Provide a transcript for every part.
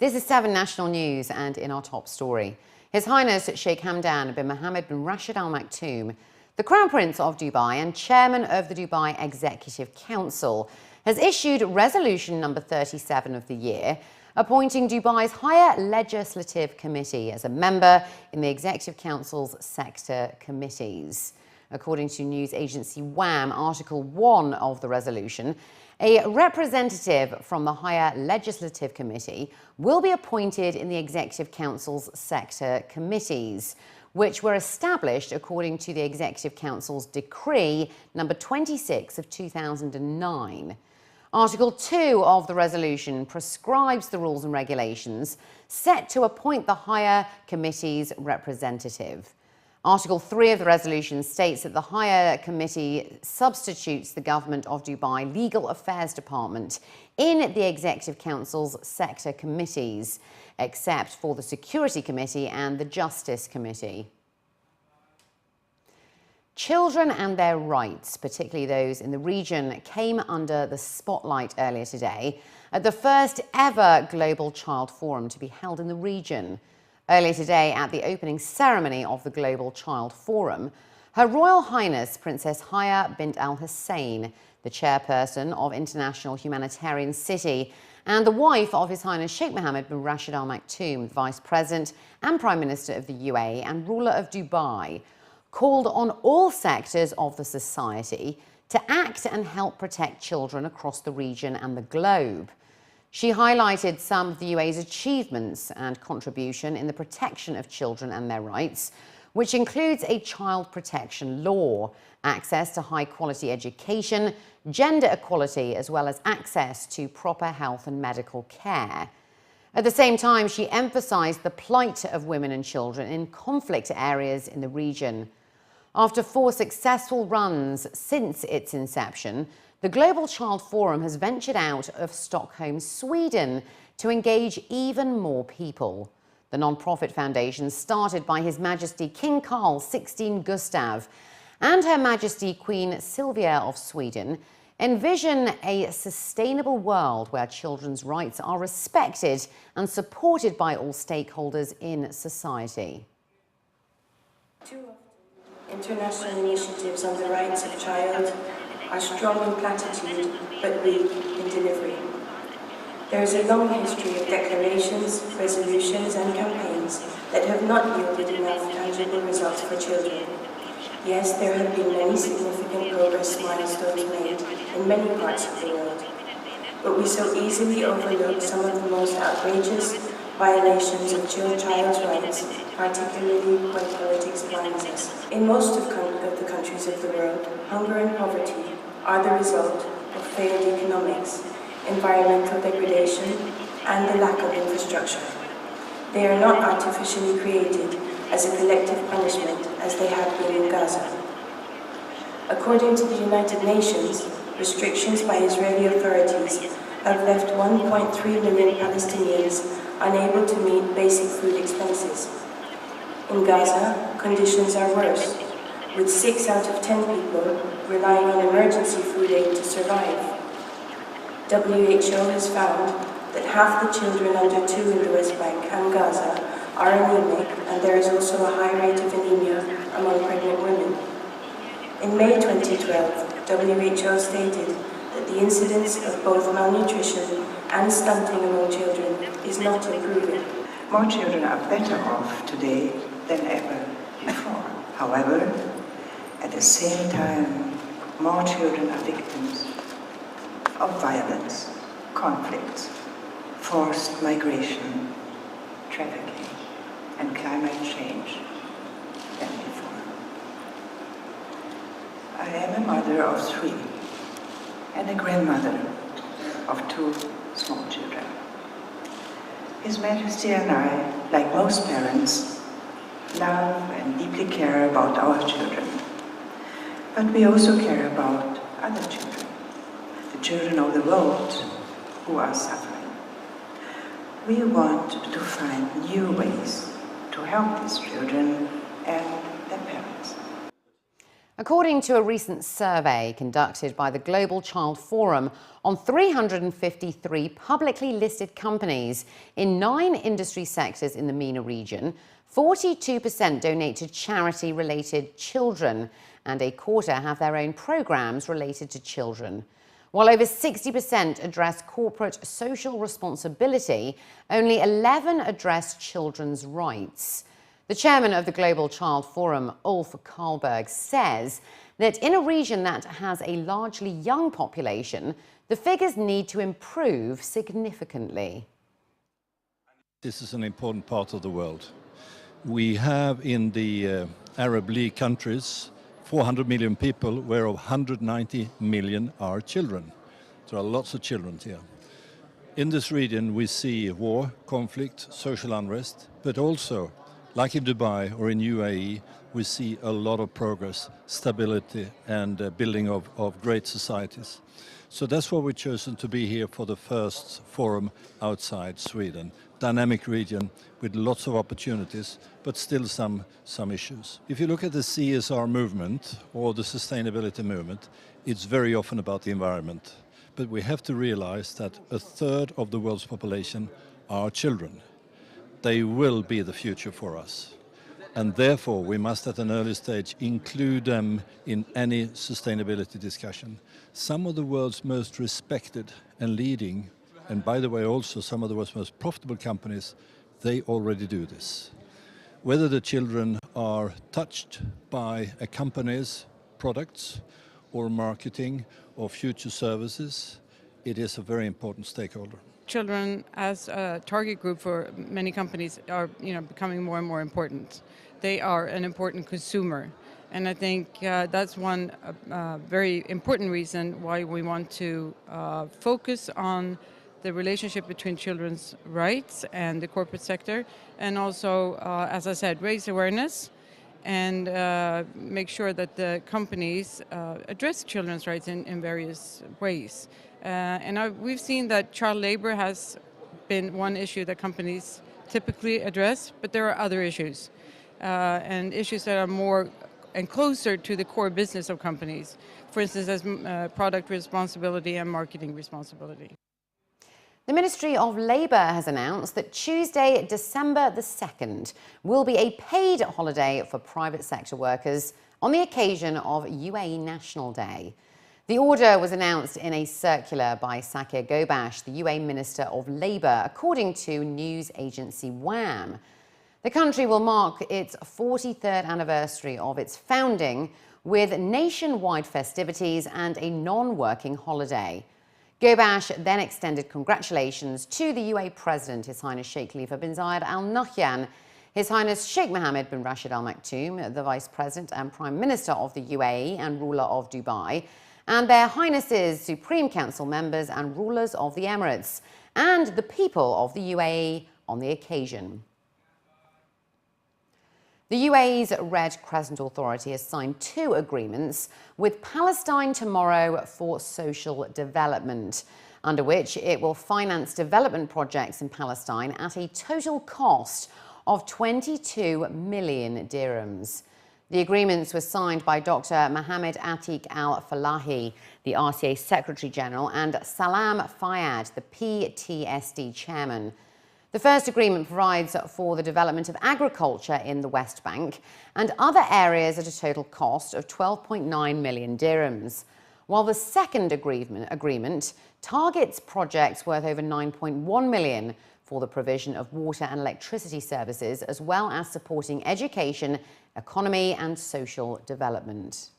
This is 7 National News, and in our top story, His Highness Sheikh Hamdan bin Mohammed bin Rashid Al Maktoum, the Crown Prince of Dubai and Chairman of the Dubai Executive Council, has issued Resolution number 37 of the year, appointing Dubai's Higher Legislative Committee as a member in the Executive Council's sector committees. According to news agency WAM, Article 1 of the resolution, a representative from the Higher Legislative Committee will be appointed in the Executive Council's sector committees, which were established according to the Executive Council's Decree number 26 of 2009. Article 2 of the resolution prescribes the rules and regulations set to appoint the Higher Committee's representative. Article 3 of the resolution states that the Higher Committee substitutes the Government of Dubai Legal Affairs Department in the Executive Council's sector committees, except for the Security Committee and the Justice Committee. Children and their rights, particularly those in the region, came under the spotlight earlier today at the first ever Global Child Forum to be held in the region. Earlier today, at the opening ceremony of the Global Child Forum, Her Royal Highness Princess Haya bint Al Hussein, the chairperson of International Humanitarian City and the wife of His Highness Sheikh Mohammed bin Rashid Al Maktoum, Vice President and Prime Minister of the UAE and ruler of Dubai, called on all sectors of the society to act and help protect children across the region and the globe. She highlighted some of the UAE's achievements and contribution in the protection of children and their rights, which includes a child protection law, access to high-quality education, gender equality, as well as access to proper health and medical care. At the same time, she emphasized the plight of women and children in conflict areas in the region. After 4 successful runs since its inception, the Global Child Forum has ventured out of Stockholm, Sweden, to engage even more people. The non-profit foundation, started by His Majesty King Carl XVI Gustaf and Her Majesty Queen Sylvia of Sweden, envision a sustainable world where children's rights are respected and supported by all stakeholders in society. International initiatives on the rights of child are strong in platitude but weak in delivery. There is a long history of declarations, resolutions and campaigns that have not yielded enough tangible results for children. Yes, there have been many significant progress milestones made in many parts of the world, but we so easily overlook some of the most outrageous violations of child's rights, particularly when politics blinds us. In most of the countries of the world, hunger and poverty are the result of failed economics, environmental degradation, and the lack of infrastructure. They are not artificially created as a collective punishment as they have been in Gaza. According to the United Nations, restrictions by Israeli authorities have left 1.3 million Palestinians unable to meet basic food expenses. In Gaza, conditions are worse, with 6 out of 10 people relying on emergency food aid to survive. WHO has found that half the children under 2 in the West Bank and Gaza are anemic, and there is also a high rate of anemia among pregnant women. In May 2012, WHO stated that the incidence of both malnutrition and stunting among children is not improving. More children are better off today than ever before. However, at the same time, more children are victims of violence, conflicts, forced migration, trafficking, and climate change than before. I am a mother of 3 and a grandmother of 2 small children. His Majesty and I, like most parents, love and deeply care about our children. But we also care about other children, the children of the world who are suffering. We want to find new ways to help these children and their parents. According to a recent survey conducted by the Global Child Forum on 353 publicly listed companies in 9 industry sectors in the MENA region, 42% donate to charity-related children, and a quarter have their own programs related to children. While over 60% address corporate social responsibility, only 11 address children's rights. The chairman of the Global Child Forum, Ulf Karlberg, says that in a region that has a largely young population, the figures need to improve significantly. This is an important part of the world. We have in the Arab League countries 400 million people, whereof 190 million are children. There are lots of children here. In this region we see war, conflict, social unrest, but also, like in Dubai or in UAE, we see a lot of progress, stability and building of great societies. So that's why we've chosen to be here for the first forum outside Sweden. Dynamic region with lots of opportunities, but still some issues. If you look at the CSR movement or the sustainability movement, it's very often about the environment. But we have to realize that a third of the world's population are children. They will be the future for us. And therefore, we must at an early stage include them in any sustainability discussion. Some of the world's most respected and leading, and by the way also some of the world's most profitable companies, they already do this. Whether the children are touched by a company's products or marketing or future services, it is a very important stakeholder. Children as a target group for many companies are becoming more and more important. They are an important consumer, and I think that's one very important reason why we want to focus on the relationship between children's rights and the corporate sector, and also, as I said, raise awareness and make sure that the companies address children's rights in various ways. We've seen that child labor has been one issue that companies typically address, but there are other issues, and issues that are more and closer to the core business of companies, for instance, as product responsibility and marketing responsibility. The Ministry of Labour has announced that Tuesday, December the 2nd, will be a paid holiday for private sector workers on the occasion of UAE National Day. The order was announced in a circular by Sakir Gobash, the UAE Minister of Labour, according to news agency WAM. The country will mark its 43rd anniversary of its founding with nationwide festivities and a non-working holiday. Gobash then extended congratulations to the UAE President, His Highness Sheikh Khalifa bin Zayed Al Nahyan, His Highness Sheikh Mohammed bin Rashid Al Maktoum, the Vice President and Prime Minister of the UAE and ruler of Dubai, and their Highnesses, Supreme Council members and rulers of the Emirates, and the people of the UAE on the occasion. The UAE's Red Crescent Authority has signed 2 agreements with Palestine Tomorrow for social development, under which it will finance development projects in Palestine at a total cost of 22 million dirhams. The agreements were signed by Dr. Mohammed Atiq Al-Falahi, the RCA Secretary General, and Salam Fayyad, the PTSD Chairman. The first agreement provides for the development of agriculture in the West Bank and other areas at a total cost of 12.9 million dirhams, while the second agreement targets projects worth over 9.1 million for the provision of water and electricity services, as well as supporting education, economy and social development.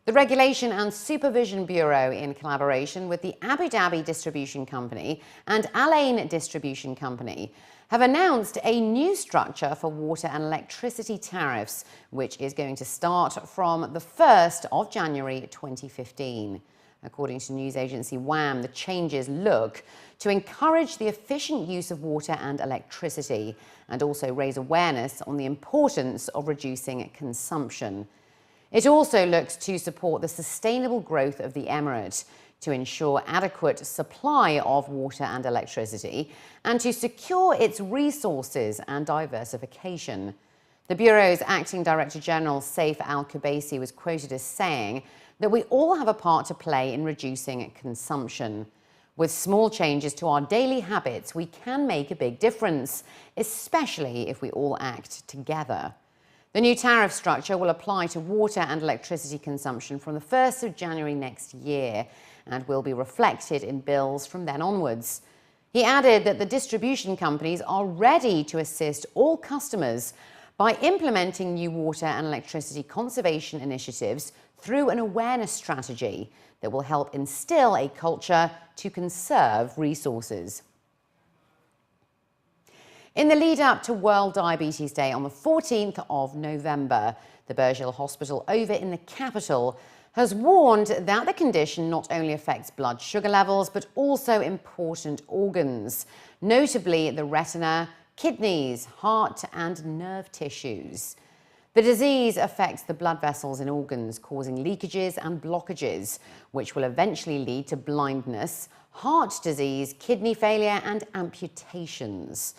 The Regulation and Supervision Bureau, in collaboration with the Abu Dhabi Distribution Company and Al Ain Distribution Company, have announced a new structure for water and electricity tariffs, which is going to start from the 1st of January 2015. According to news agency WAM, the changes look to encourage the efficient use of water and electricity and also raise awareness on the importance of reducing consumption. It also looks to support the sustainable growth of the Emirate, to ensure adequate supply of water and electricity, and to secure its resources and diversification. The Bureau's Acting Director General, Saif Al-Kubaisi, was quoted as saying that we all have a part to play in reducing consumption. With small changes to our daily habits, we can make a big difference, especially if we all act together. The new tariff structure will apply to water and electricity consumption from the 1st of January next year and will be reflected in bills from then onwards. He added that the distribution companies are ready to assist all customers by implementing new water and electricity conservation initiatives through an awareness strategy that will help instill a culture to conserve resources. In the lead up to World Diabetes Day on the 14th of November, the Burjil Hospital over in the capital has warned that the condition not only affects blood sugar levels but also important organs, notably the retina, kidneys, heart and nerve tissues. The disease affects the blood vessels in organs, causing leakages and blockages, which will eventually lead to blindness, heart disease, kidney failure and amputations.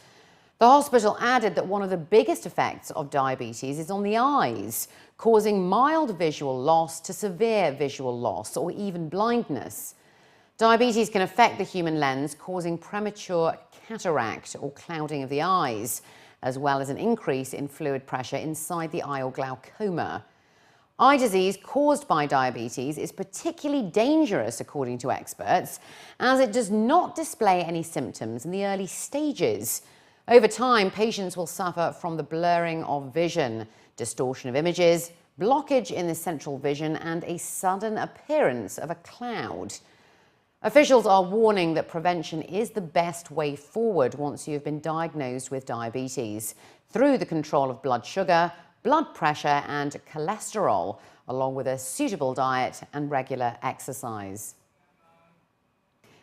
The hospital added that one of the biggest effects of diabetes is on the eyes, causing mild visual loss to severe visual loss or even blindness. Diabetes can affect the human lens, causing premature cataract or clouding of the eyes, as well as an increase in fluid pressure inside the eye or glaucoma. Eye disease caused by diabetes is particularly dangerous, according to experts, as it does not display any symptoms in the early stages. Over time, patients will suffer from the blurring of vision, distortion of images, blockage in the central vision, and a sudden appearance of a cloud. Officials are warning that prevention is the best way forward once you have been diagnosed with diabetes, through the control of blood sugar, blood pressure and cholesterol, along with a suitable diet and regular exercise.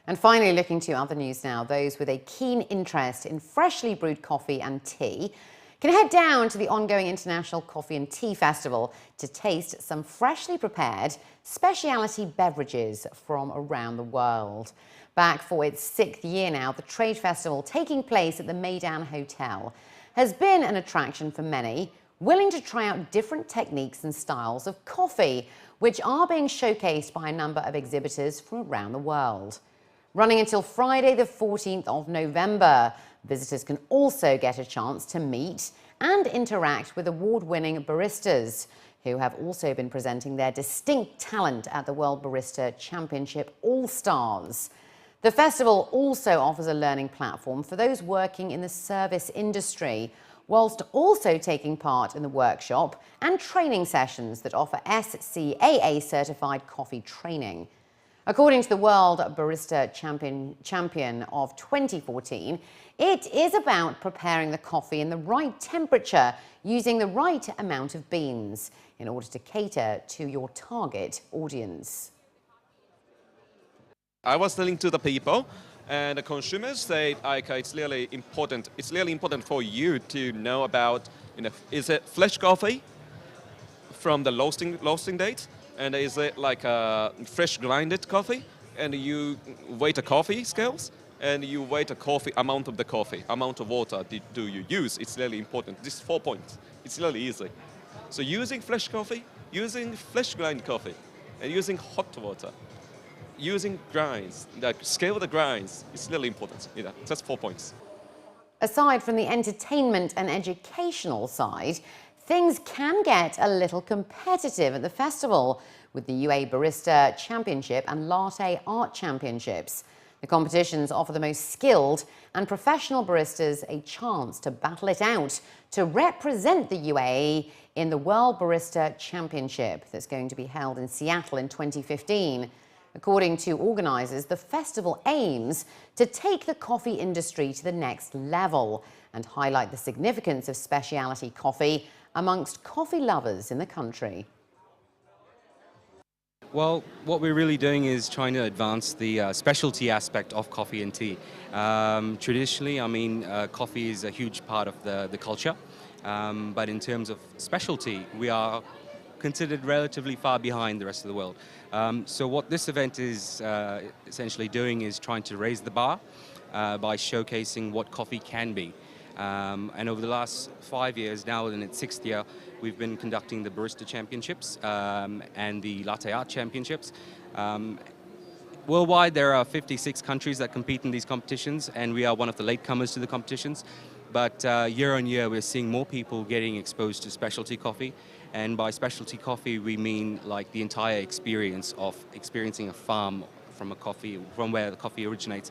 And finally, looking to other news now, those with a keen interest in freshly brewed coffee and tea can head down to the ongoing International Coffee and Tea Festival to taste some freshly prepared specialty beverages from around the world. Back for its 6th year now, the trade festival, taking place at the Meydan Hotel, has been an attraction for many, willing to try out different techniques and styles of coffee, which are being showcased by a number of exhibitors from around the world. Running until Friday the 14th of November, visitors can also get a chance to meet and interact with award-winning baristas, who have also been presenting their distinct talent at the World Barista Championship All-Stars. The festival also offers a learning platform for those working in the service industry, whilst also taking part in the workshop and training sessions that offer SCAA-certified coffee training. According to the World Barista Champion of 2014, it is about preparing the coffee in the right temperature using the right amount of beans in order to cater to your target audience. I was telling to the people and the consumers say, okay, it's really important. It's really important for you to know about, is it fresh coffee from the roasting date? And is it like a fresh grinded coffee? And you weight a coffee scales, and you weight a coffee amount of the coffee, amount of water do you use? It's really important. This 4 points. It's really easy. So using fresh coffee, using fresh grind coffee, and using hot water, using grinds, scale the grinds, it's really important. That's 4 points. Aside from the entertainment and educational side, things can get a little competitive at the festival with the UAE Barista Championship and Latte Art Championships. The competitions offer the most skilled and professional baristas a chance to battle it out to represent the UAE in the World Barista Championship that's going to be held in Seattle in 2015. According to organisers, the festival aims to take the coffee industry to the next level and highlight the significance of specialty coffee amongst coffee lovers in the country. Well, what we're really doing is trying to advance the specialty aspect of coffee and tea. Traditionally, coffee is a huge part of the culture, but in terms of specialty, we are considered relatively far behind the rest of the world. So what this event is essentially doing is trying to raise the bar by showcasing what coffee can be. And over the last 5 years, now in its 6th year, we've been conducting the Barista Championships and the Latte Art Championships. Worldwide, there are 56 countries that compete in these competitions, and we are one of the latecomers to the competitions. But year on year, we're seeing more people getting exposed to specialty coffee. And by specialty coffee, we mean like the entire experience of experiencing a farm from where the coffee originates.